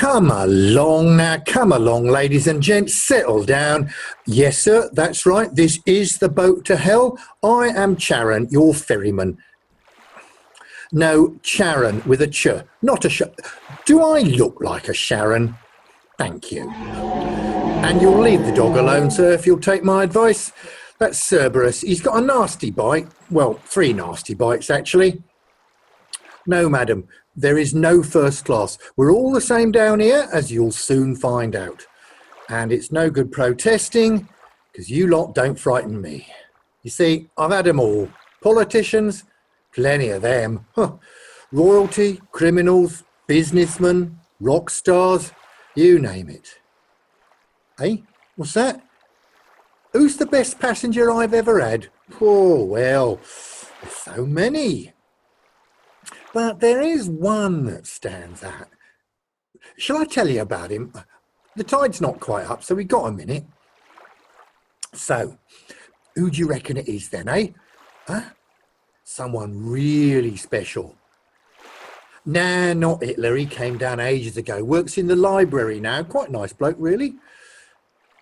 Come along now, come along, ladies and gents, settle down. Yes, sir, that's right, this is the boat to hell. I am Charon, your ferryman. No, Charon with a ch, not a sh. Do I look like a Sharon? Thank you. And you'll leave the dog alone, sir, if you'll take my advice. That's Cerberus. He's got a nasty bite. Well, 3 nasty bites, actually. No, madam, there is no first class. We're all the same down here, as you'll soon find out. And it's no good protesting, because you lot don't frighten me. You see, I've had them all. Politicians, plenty of them. Huh. Royalty, criminals, businessmen, rock stars, you name it. Eh? What's that? Who's the best passenger I've ever had? Oh, well, there's so many. But there is one that stands out. Shall I tell you about him? The tide's not quite up, so we got a minute. So, who do you reckon it is then, eh? Huh? Someone really special. Nah, not Hitler. He came down ages ago. Works in the library now. Quite a nice bloke, really.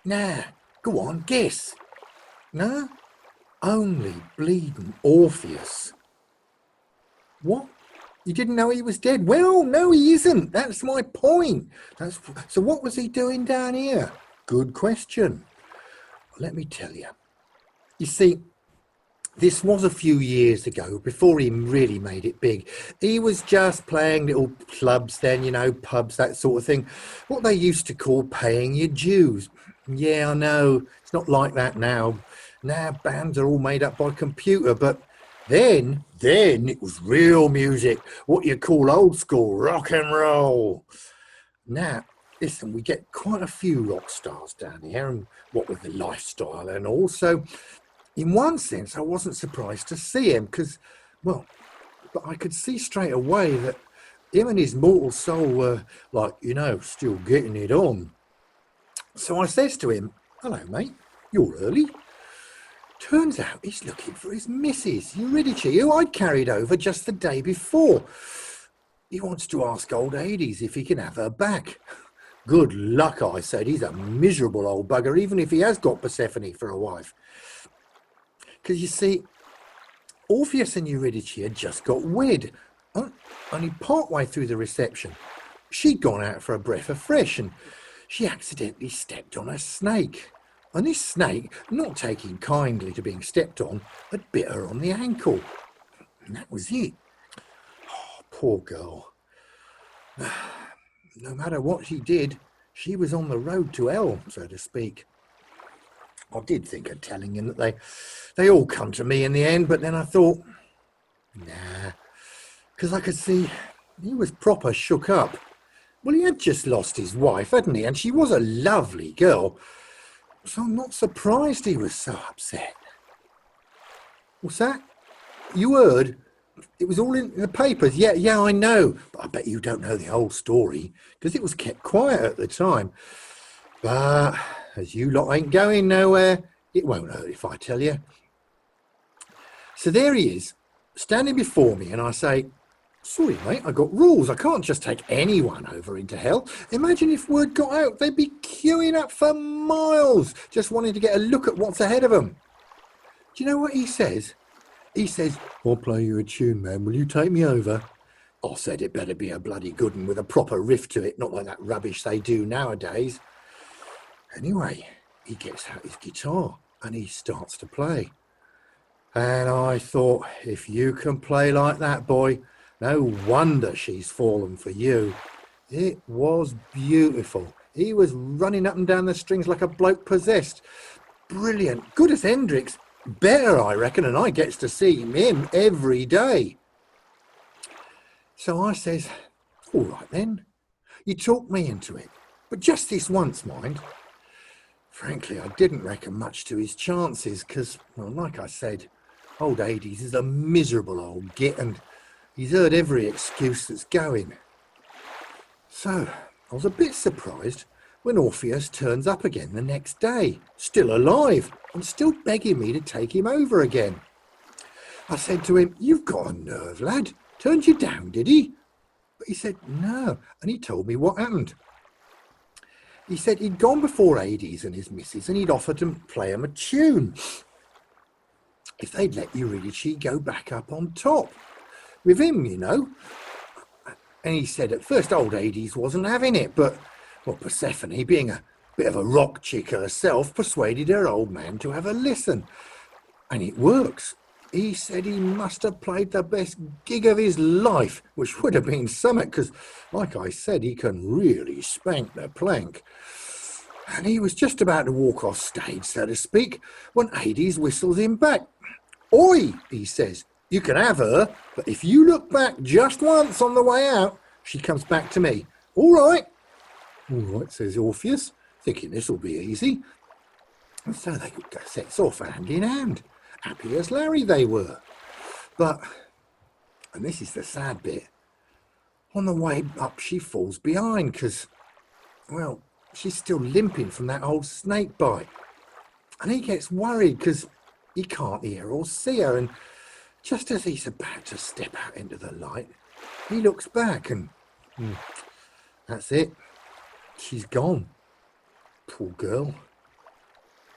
Nah, go on, guess. No? Only bleeding Orpheus. What? You didn't know he was dead? Well, no, he isn't. That's my point. So what was he doing down here? Good question. Let me tell you. You see, this was a few years ago, before he really made it big. He was just playing little clubs then, you know, pubs, that sort of thing. What they used to call paying your dues. Yeah, I know. It's not like that now. Now bands are all made up by computer, but then it was real music, what you call old school rock and roll. Now, listen, we get quite a few rock stars down here, and what with the lifestyle and all. So, in one sense, I wasn't surprised to see him because, well, but I could see straight away that him and his mortal soul were, like, you know, still getting it on. So I says to him, "Hello, mate, you're early." Turns out he's looking for his missus, Eurydice, who I'd carried over just the day before. He wants to ask old Hades if he can have her back. Good luck, I said. He's a miserable old bugger, even if he has got Persephone for a wife. Because you see, Orpheus and Eurydice had just got wed, only partway through the reception. She'd gone out for a breath of fresh, and she accidentally stepped on a snake. And this snake, not taking kindly to being stepped on, had bit her on the ankle. And that was it. Oh, poor girl. No matter what she did, she was on the road to hell, so to speak. I did think of telling him that they all come to me in the end, but then I thought, nah, because I could see he was proper shook up. Well, he had just lost his wife, hadn't he? And she was a lovely girl. So I'm not surprised he was so upset. What's that? You heard? It was all in the papers. Yeah, I know. But I bet you don't know the whole story, because it was kept quiet at the time. But as you lot ain't going nowhere, it won't hurt if I tell you. So there he is, standing before me, and I say, "Sorry, mate, I got rules. I can't just take anyone over into hell. Imagine if word got out, they'd be queuing up for miles, just wanting to get a look at what's ahead of them." Do you know what he says? He says, "I'll play you a tune, man. Will you take me over?" I said it better be a bloody good one with a proper riff to it, not like that rubbish they do nowadays. Anyway, he gets out his guitar and he starts to play. And I thought, if you can play like that, boy, no wonder she's fallen for you. It was beautiful. He was running up and down the strings like a bloke possessed. Brilliant. Good as Hendrix. Better, I reckon, and I gets to see him every day. So I says, "All right then. You talked me into it. But just this once, mind." Frankly, I didn't reckon much to his chances because, well, like I said, old Hades is a miserable old git and he's heard every excuse that's going. So I was a bit surprised when Orpheus turns up again the next day, still alive and still begging me to take him over again. I said to him, "You've got a nerve, lad. Turned you down, did he?" But he said no, and he told me what happened. He said he'd gone before Hades and his missus and he'd offered to play 'em a tune. If they'd let Eurydice go back up on top. With him, you know. And he said at first old Hades wasn't having it, but well, Persephone, being a bit of a rock chick herself, persuaded her old man to have a listen. And it works. He said he must have played the best gig of his life, which would have been something, because, like I said, he can really spank the plank. And he was just about to walk off stage, so to speak, when Hades whistles him back. Oi, he says, you can have her, but if you look back just once on the way out, she comes back to me. All right, says Orpheus, thinking this'll be easy. And so they sets off hand in hand. Happy as Larry they were. But, and this is the sad bit, on the way up she falls behind because, well, she's still limping from that old snake bite. And he gets worried because he can't hear or see her. And just as he's about to step out into the light, he looks back and that's it. She's gone. Poor girl.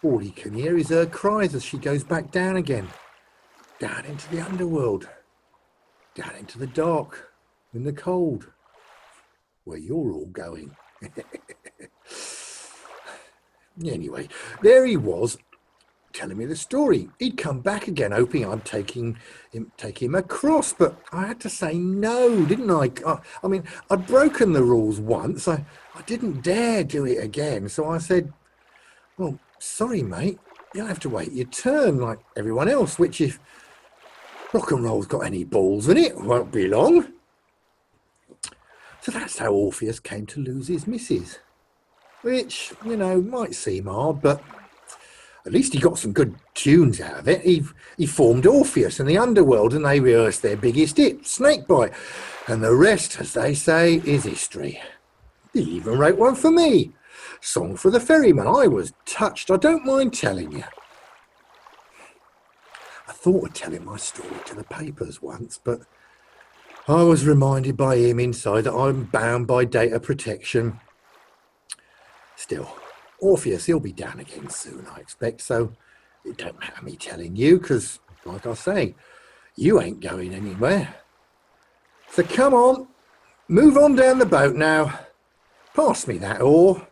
All he can hear is her cries as she goes back down again. Down into the underworld. Down into the dark. In the cold. Where you're all going. Anyway, there he was, telling me the story. He'd come back again, hoping I'd take him across, but I had to say no, didn't I? I mean, I'd broken the rules once. I didn't dare do it again, so I said, well, sorry, mate, you'll have to wait your turn like everyone else, which if rock and roll's got any balls in it, won't be long. So that's how Orpheus came to lose his missus, which, you know, might seem hard, but at least he got some good tunes out of it. He formed Orpheus in the underworld and they rehearsed their biggest hit, Snakebite. And the rest, as they say, is history. He even wrote one for me. Song for the Ferryman. I was touched. I don't mind telling you. I thought of telling my story to the papers once, but I was reminded by him inside that I'm bound by data protection. Still, Orpheus, he'll be down again soon, I expect, so it don't matter me telling you, because, like I say, you ain't going anywhere. So come on, move on down the boat now. Pass me that oar.